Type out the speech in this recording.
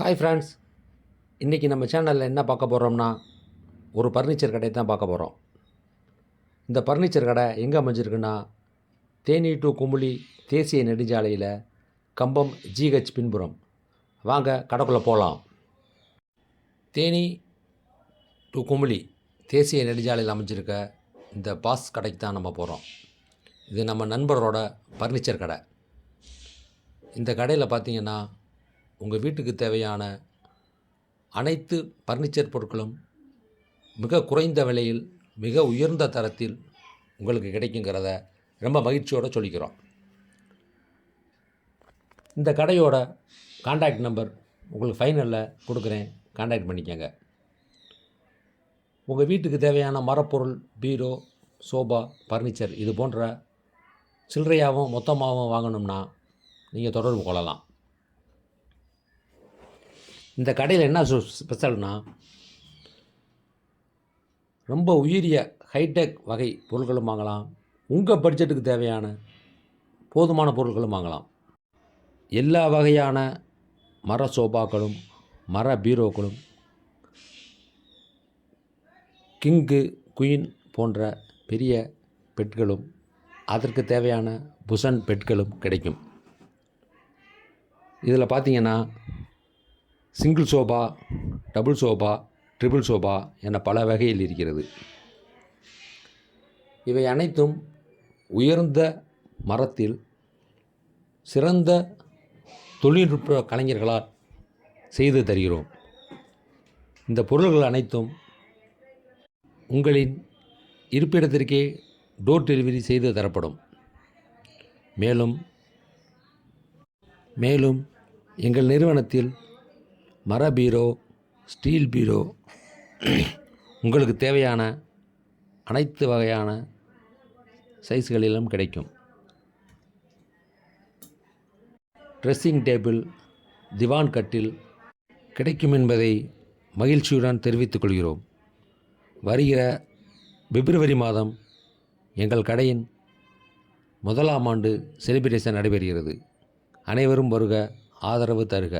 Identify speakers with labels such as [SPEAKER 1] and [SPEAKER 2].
[SPEAKER 1] Hi friends, இன்றைக்கி நம்ம சேனலில் என்ன பார்க்க போகிறோம்னா ஒரு ஃபர்னிச்சர் கடை தான் பார்க்க போகிறோம். இந்த ஃபர்னிச்சர் கடை எங்கே அமைஞ்சிருக்குன்னா தேனி டு குமுளி தேசிய நெடுஞ்சாலையில் கம்பம் ஜிஹெச் பின்புறம். வாங்க கடைக்குள்ளே போகலாம். தேனி டு குமுளி தேசிய நெடுஞ்சாலையில் அமைஞ்சிருக்க இந்த பாஸ் கடைக்கு தான் நம்ம போகிறோம். இது நம்ம நண்பரோட ஃபர்னிச்சர் கடை. இந்த கடையில் பார்த்திங்கன்னா உங்கள் வீட்டுக்கு தேவையான அனைத்து ஃபர்னிச்சர் பொருட்களும் மிக குறைந்த விலையில் மிக உயர்ந்த தரத்தில் உங்களுக்கு கிடைக்குங்கிறத ரொம்ப மகிழ்ச்சியோடு சொல்லிக்கிறோம். இந்த கடையோட காண்டாக்ட் நம்பர் உங்களுக்கு ஃபைனலில் கொடுக்குறேன், காண்டாக்ட் பண்ணிக்கங்க. உங்கள் வீட்டுக்கு தேவையான மரப்பொருள், பீரோ, சோபா, ஃபர்னிச்சர் இது போன்ற சில்லறையாகவும் மொத்தமாகவும் வாங்கணும்னா நீங்கள் தொடர்பு கொள்ளலாம். இந்த கடையில் என்ன ஸ்பெஷல்னா ரொம்ப உயரிய ஹைடெக் வகை பொருட்களும் வாங்கலாம். உங்கள் பட்ஜெட்டுக்கு தேவையான போதுமான பொருட்களும் வாங்கலாம். எல்லா வகையான மர சோபாக்களும் மர பீரோக்களும் கிங்கு குயின் போன்ற பெரிய பெட்களும் அதற்கு தேவையான புஷன் பெட்களும் கிடைக்கும். இதில் பார்த்திங்கன்னா single sofa, double sofa, triple sofa என பல வகையில் இருக்கிறது. இவை அனைத்தும் உயர்ந்த மரத்தில் சிறந்த தொழில்நுட்ப கலைஞர்களால் செய்து தருகிறோம். இந்த பொருள்கள் அனைத்தும் உங்களின் இருப்பிடத்திற்கே டோர் டெலிவரி செய்து தரப்படும். மேலும் எங்கள் நிறுவனத்தில் மர பீரோ, ஸ்டீல் பீரோ உங்களுக்கு தேவையான அனைத்து வகையான சைஸ்களிலும் கிடைக்கும். ட்ரெஸ்ஸிங் டேபிள், திவான் கட்டில் கிடைக்கும் என்பதை மகிழ்ச்சியுடன் தெரிவித்துக் கொள்கிறோம். வருகிற பிப்ரவரி மாதம் எங்கள் கடையின் 1ஆம் ஆண்டு செலிப்ரேஷன் நடைபெறுகிறது. அனைவரும் வருக, ஆதரவு தருக.